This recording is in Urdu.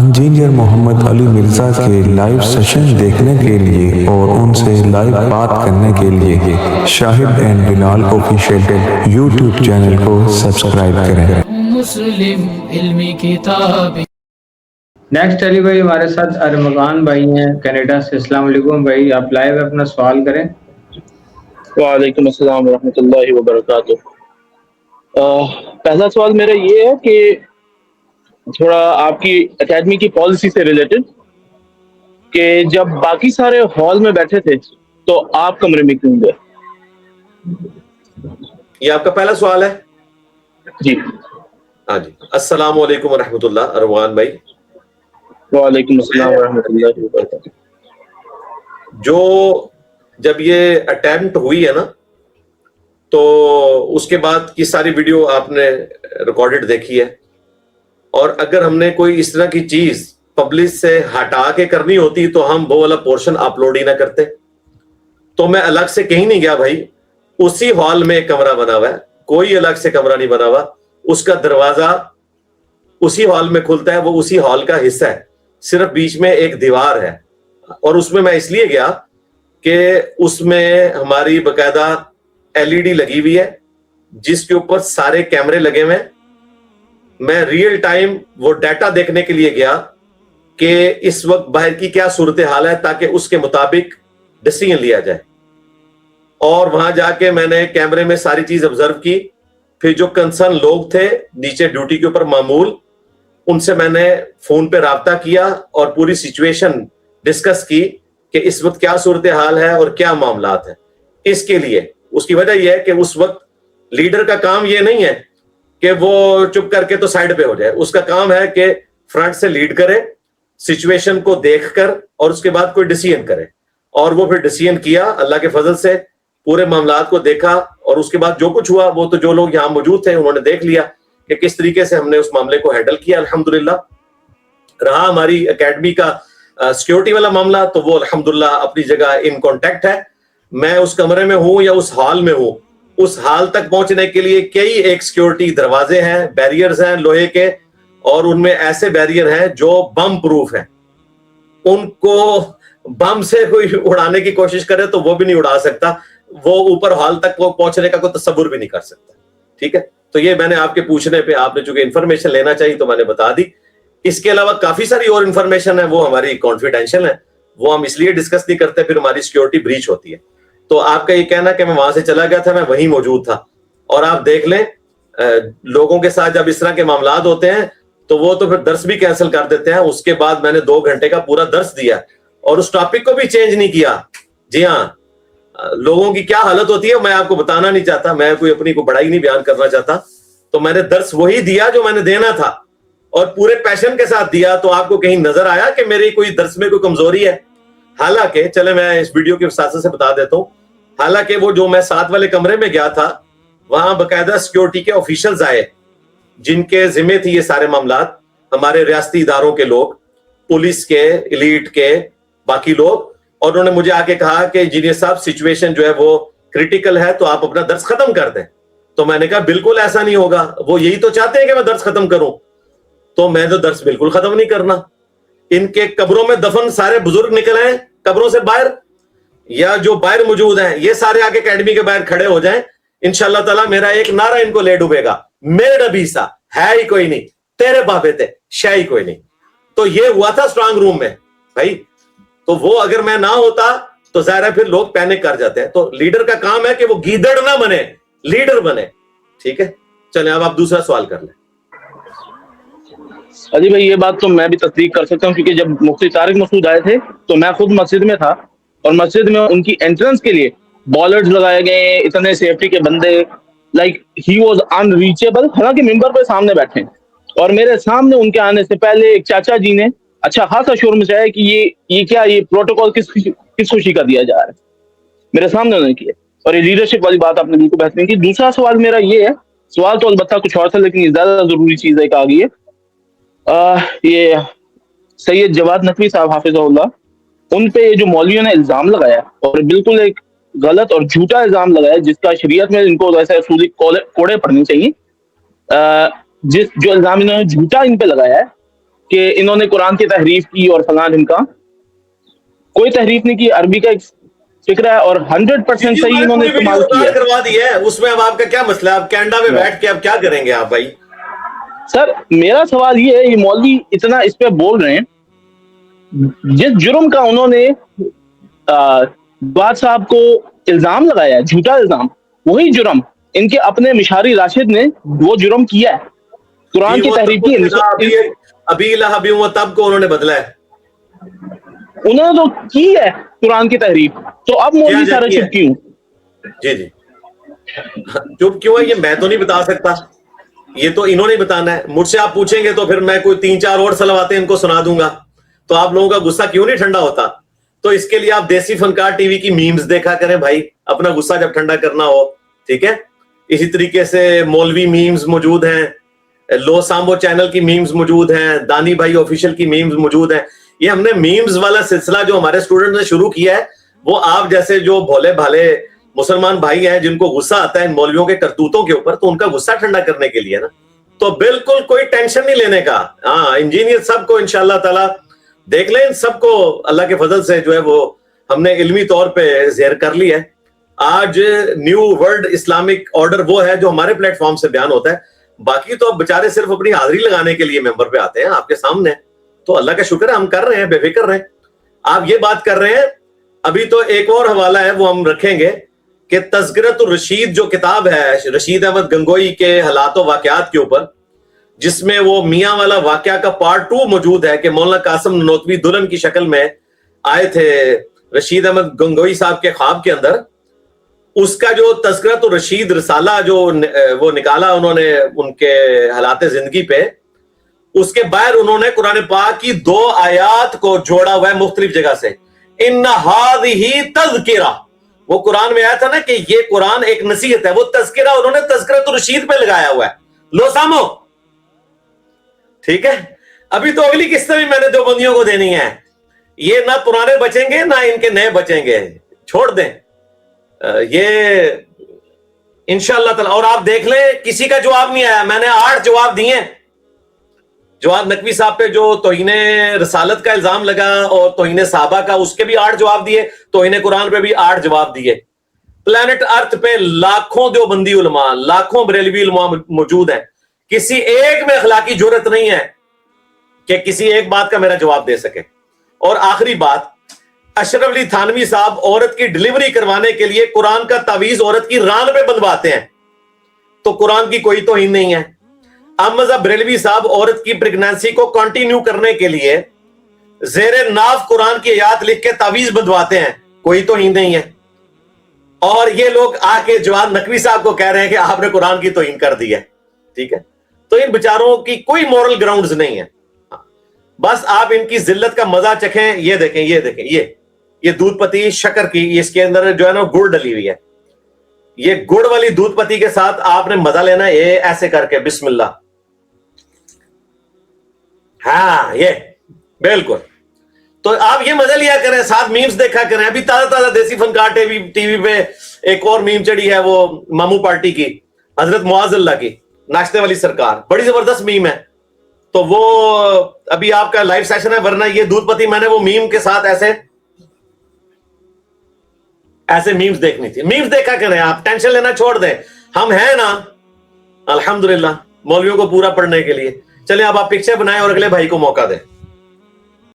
انجینئر محمد علی مرزا کے لائیو سیشن دیکھنے کے لیے اور ان سے لائیو بات کرنے کے لیے Shahid and Bilal official YouTube channel کو سبسکرائب کریں۔ مسلم علمی کتاب۔ نیکسٹ علی بھائی ہمارے ساتھ ارمغان بھائی ہیں کینیڈا سے۔ السلام علیکم بھائی، آپ لائیو اپنا سوال کریں۔ وعلیکم السلام ورحمۃ اللہ وبرکاتہ۔ پہلا سوال میرا یہ ہے کہ تھوڑا آپ کی اکیڈمی کی پالیسی سے ریلیٹڈ، کہ جب باقی سارے ہال میں بیٹھے تھے تو آپ کمرے میں کیوں گئے؟ یہ آپ کا پہلا سوال ہے؟ جی ہاں جی، السلام علیکم ورحمۃ اللہ ارمغان بھائی۔ وعلیکم السلام ورحمۃ اللہ وبرکاتہ۔ جب یہ اٹیمپٹ ہوئی ہے نا، تو اس کے بعد کی ساری ویڈیو آپ نے ریکارڈڈ دیکھی ہے، اور اگر ہم نے کوئی اس طرح کی چیز پبلک سے ہٹا کے کرنی ہوتی تو ہم وہ والا پورشن اپلوڈ ہی نہ کرتے۔ تو میں الگ سے کہیں نہیں گیا بھائی، اسی ہال میں ایک کمرہ بنا ہوا ہے، کوئی الگ سے کمرہ نہیں بنا ہوا، اس کا دروازہ اسی ہال میں کھلتا ہے، وہ اسی ہال کا حصہ ہے، صرف بیچ میں ایک دیوار ہے۔ اور اس میں اس لیے گیا کہ اس میں ہماری باقاعدہ LED لگی ہوئی ہے جس کے اوپر سارے کیمرے لگے ہوئے ہیں۔ میں ریئل ٹائم وہ ڈیٹا دیکھنے کے لیے گیا کہ اس وقت باہر کی کیا صورتحال ہے، تاکہ اس کے مطابق ڈیسیژن لیا جائے۔ اور وہاں جا کے میں نے کیمرے میں ساری چیز آبزرو کی، پھر جو کنسرن لوگ تھے نیچے ڈیوٹی کے اوپر معمول، ان سے میں نے فون پہ رابطہ کیا اور پوری سچویشن ڈسکس کی کہ اس وقت کیا صورتحال ہے اور کیا معاملات ہیں۔ اس کے لیے اس کی وجہ یہ ہے کہ اس وقت لیڈر کا کام یہ نہیں ہے کہ وہ چپ کر کے تو سائڈ پہ ہو جائے، اس کا کام ہے کہ فرنٹ سے لیڈ کرے، سچویشن کو دیکھ کر، اور اس کے بعد کوئی ڈیسیژن کرے۔ اور وہ پھر ڈیسیژن کیا، اللہ کے فضل سے پورے معاملات کو دیکھا، اور اس کے بعد جو کچھ ہوا وہ تو جو لوگ یہاں موجود تھے انہوں نے دیکھ لیا کہ کس طریقے سے ہم نے اس معاملے کو ہینڈل کیا۔ الحمدللہ رہا ہماری اکیڈمی کا سیکیورٹی والا معاملہ، تو وہ الحمدللہ اپنی جگہ ان کانٹیکٹ ہے۔ میں اس کمرے میں ہوں یا اس ہال میں ہوں، اس ہال تک پہنچنے کے لیے کئی ایک سیکیورٹی دروازے ہیں، بیریئرز ہیں لوہے کے، اور ان میں ایسے بیریئر ہیں جو بم پروف ہیں۔ ان کو بم سے کوئی اڑانے کی کوشش کرے تو وہ بھی نہیں اڑا سکتا، وہ اوپر ہال تک وہ پہنچنے کا کوئی تصور بھی نہیں کر سکتا۔ ٹھیک ہے، تو یہ میں نے آپ کے پوچھنے پہ، آپ نے چونکہ انفارمیشن لینا چاہیے تو میں نے بتا دی۔ اس کے علاوہ کافی ساری اور انفارمیشن ہے، وہ ہماری کانفیڈینشیل ہے، وہ ہم اس لیے ڈسکس نہیں کرتے، پھر ہماری سیکیورٹی بریچ ہوتی ہے۔ تو آپ کا یہ کہنا کہ میں وہاں سے چلا گیا تھا، میں وہیں موجود تھا، اور آپ دیکھ لیں لوگوں کے ساتھ جب اس طرح کے معاملات ہوتے ہیں تو وہ تو پھر درس بھی کینسل کر دیتے ہیں۔ اس کے بعد میں نے 2 گھنٹے کا پورا درس دیا اور اس ٹاپک کو بھی چینج نہیں کیا۔ جی ہاں، لوگوں کی کیا حالت ہوتی ہے میں آپ کو بتانا نہیں چاہتا، میں کوئی اپنی کو بڑائی نہیں بیان کرنا چاہتا، تو میں نے درس وہی دیا جو میں نے دینا تھا، اور پورے پیشن کے ساتھ دیا۔ تو آپ کو کہیں نظر آیا کہ میری کوئی درس میں کوئی کمزوری ہے؟ حالانکہ چلے میں اس ویڈیو کے ساتھ سے بتا دیتا ہوں، حالانکہ وہ جو میں 7 والے کمرے میں گیا تھا، وہاں باقاعدہ سیکیورٹی کے آفیشلز آئے جن کے ذمہ تھی یہ سارے معاملات، ہمارے ریاستی اداروں کے لوگ، پولیس کے، ایلیٹ کے، باقی لوگ، اور انہوں نے مجھے آ کے کہا کہ انجینئر صاحب سچویشن جو ہے وہ کریٹیکل ہے، تو آپ اپنا درس ختم کر دیں۔ تو میں نے کہا بالکل ایسا نہیں ہوگا، وہ یہی تو چاہتے ہیں کہ میں درس ختم کروں، تو میں تو درس بالکل ختم نہیں کرنا۔ ان کے قبروں میں دفن سارے بزرگ نکل آئے قبروں سے باہر، یا جو باہر موجود ہیں یہ سارے آگے اکیڈمی کے باہر کھڑے ہو جائیں، انشاءاللہ تعالیٰ میرا ایک نعرہ ان کو لے ڈوبے گا، میرے نبی سا ہے ہی کوئی نہیں، تیرے بابے تھے شے ہی کوئی نہیں۔ تو یہ ہوا تھا اسٹرانگ روم میں بھائی، تو وہ اگر میں نہ ہوتا تو ظاہر ہے پھر لوگ پینک کر جاتے ہیں۔ تو لیڈر کا کام ہے کہ وہ گیدڑ نہ بنے، لیڈر بنے۔ ٹھیک ہے، چلیں اب آپ دوسرا سوال کر لیں۔ علی بھائی یہ بات تو میں بھی تصدیق کر سکتا ہوں، کیونکہ جب مفتی طارق مسعود آئے تھے تو میں خود مسجد میں تھا، اور مسجد میں ان کی انٹرنس کے لیے بالرز لگائے گئے، اتنے سیفٹی کے بندے، like he was in reachable, حالانکہ ممبر پہ سامنے بیٹھے، اور میرے سامنے ان کے آنے سے پہلے ایک چاچا جی نے اچھا خاصا شور مچایا کہ یہ کیا، یہ پروٹوکول کس خوشی کا دیا جا رہا ہے، میرے سامنے انہوں نے کیا۔ اور یہ لیڈرشپ والی بات آپ نے بالکل بہترین کی۔ دوسرا سوال میرا یہ ہے، سوال تو البتہ کچھ اور تھا لیکن یہ زیادہ ضروری چیز ایک آ گئی ہے۔ یہ سید جواد نقوی صاحب حافظہ اللہ، ان پہ یہ جو مولویوں نے الزام لگایا، اور بالکل ایک غلط اور جھوٹا الزام لگایا جس کا شریعت میں ان کو ویسے اصولی کوڑے پڑنے چاہیے، جو الزام انہوں نے جھوٹا ان پہ لگایا ہے کہ انہوں نے قرآن کی تحریف کی اور فلاں ان کا کوئی تحریف نہیں کی. عربی کا ایک فکر ہے اور 100% صحیح انہوں نے استعمال کیا ہے. کروا دی ہے اس میں. اب آپ کا کیا مسئلہ ہے؟ آپ کینیڈا میں بیٹھ کے اب کیا کریں گے آپ بھائی؟ سر میرا سوال یہ ہے, یہ مولوی اتنا اس پہ بول رہے ہیں, جس جرم کا انہوں نے بات صاحب کو الزام لگایا ہے, جھوٹا الزام, وہی جرم ان کے اپنے مشاری راشد نے وہ جرم کیا ہے, قرآن کی تحریف کی. ابھی لہبی و تب کو انہوں نے بدلا ہے, انہوں نے تو کی ہے قرآن کی تحریف, تو اب مولوی سارے چپ کیوں؟ جی جی چپ کیوں ہے یہ میں تو نہیں بتا سکتا, یہ تو انہوں نے بتانا ہے. مجھ سے آپ پوچھیں گے تو پھر میں کوئی 3-4 اور سلواتیں ان کو سنا دوں گا, تو آپ لوگوں کا غصہ کیوں نہیں ٹھنڈا ہوتا؟ تو اس کے لیے آپ دیسی فنکار ٹی وی کی میمز دیکھا کریں بھائی, اپنا غصہ جب ٹھنڈا کرنا ہو, ٹھیک ہے. اسی طریقے سے مولوی میمز موجود ہیں, لو سامبو چینل کی میمز موجود ہیں, دانی بھائی آفیشیل کی میمز موجود ہیں. یہ ہم نے میمز والا سلسلہ جو ہمارے اسٹوڈنٹ نے شروع کیا ہے, وہ آپ جیسے جو بھولے بھالے مسلمان بھائی ہیں جن کو غصہ آتا ہے ان مولویوں کے کرتوتوں کے اوپر, تو ان کا غصہ ٹھنڈا کرنے کے لیے نا, تو بالکل کوئی ٹینشن نہیں لینے کا. ہاں انجینئر سب کو انشاءاللہ تعالی دیکھ لیں, ان سب کو اللہ کے فضل سے جو ہے وہ ہم نے علمی طور پہ زیر کر لی ہے. آج نیو ورلڈ اسلامک آرڈر وہ ہے جو ہمارے پلیٹ فارم سے بیان ہوتا ہے. باقی تو اب بےچارے صرف اپنی حاضری لگانے کے لیے ممبر پہ آتے ہیں آپ کے سامنے, تو اللہ کا شکر ہے ہم کر رہے ہیں, بے فکر رہیں. آپ یہ بات کر رہے ہیں, ابھی تو ایک اور حوالہ ہے وہ ہم رکھیں گے کہ تذکرۃ الرشید جو کتاب ہے رشید احمد گنگوئی کے حالات و واقعات کے اوپر, جس میں وہ میاں والا واقعہ کا پارٹ 2 موجود ہے کہ مولانا قاسم ننوتوی دلہن کی شکل میں آئے تھے رشید احمد گنگوئی صاحب کے خواب کے اندر. اس کا جو تذکرۃ الرشید رسالہ جو وہ نکالا انہوں نے ان کے حالات زندگی پہ, اس کے باہر انہوں نے قرآن پاک کی 2 آیات کو جوڑا ہوا ہے مختلف جگہ سے. ان ھذہ تذکرہ, وہ قرآن میں آیا تھا نا کہ یہ قرآن ایک نصیحت ہے, وہ تذکرہ انہوں نے تذکرۃ الرشید پہ لگایا ہوا ہے. لو سامو, ٹھیک ہے. ابھی تو اگلی قسط بھی میں نے دیوبندیوں کو دینی ہے, یہ نہ پرانے بچیں گے نہ ان کے نئے بچیں گے, چھوڑ دیں یہ انشاءاللہ تعالی. اور آپ دیکھ لیں کسی کا جواب نہیں آیا, میں نے 8 جواب دیے ہیں. جواد نقوی صاحب پہ جو توہین رسالت کا الزام لگا اور توہین صحابہ کا, اس کے بھی 8 جواب دیے. توہین قرآن پہ بھی 8 جواب دیے. پلانٹ ارتھ پہ لاکھوں دیوبندی علماء, لاکھوں بریلوی علماء موجود ہیں, کسی ایک میں اخلاقی جرت نہیں ہے کہ کسی ایک بات کا میرا جواب دے سکے. اور آخری بات, اشرف علی تھانوی صاحب عورت کی ڈلیوری کروانے کے لیے قرآن کا تعویذ عورت کی ران پہ بندھواتے ہیں, تو قرآن کی کوئی توہین نہیں ہے. احمد بریلوی صاحب عورت کی پریگنینسی کو کنٹینیو کرنے کے لیے زیر ناف قرآن کی آیات لکھ کے تعویذ بندھواتے ہیں, کوئی توہین نہیں ہے. اور یہ لوگ آ کے جواد نقوی صاحب کو کہہ رہے ہیں کہ آپ نے قرآن کی توہین کر دی ہے, ٹھیک ہے. تو ان بیچاروں کی کوئی مورل گراؤنڈز نہیں ہے, بس آپ ان کی ذلت کا مزہ چکھیں. یہ دیکھیں یہ دیکھیں, یہ دودھ پتی شکر کی, اس کے اندر جو ہے نا گڑ ڈلی ہوئی ہے. یہ گڑ والی دودھ پتی کے ساتھ آپ نے مزہ لینا ہے, یہ ایسے کر کے بسم اللہ. ہاں یہ بالکل, تو آپ یہ مزہ لیا کریں, ساتھ میمز دیکھا کریں. ابھی تازہ دیسی فنکار ٹی وی پہ ایک اور میم چڑھی ہے, وہ مامو پارٹی کی, حضرت معاذ اللہ کی, ناشتے والی سرکار, بڑی زبردست میم ہے. تو وہ ابھی آپ کا لائیو سیشن ہے, ورنہ یہ دودھ پتی میں نے وہ میم کے ساتھ ایسے میمز دیکھنی تھی. میمز دیکھا کریں آپ, ٹینشن لینا چھوڑ دیں. ہم ہیں نا الحمدللہ مولویوں کو پورا پڑھنے کے لیے. چلیں اب آپ پکچر بنائیں اور اگلے بھائی کو موقع دیں.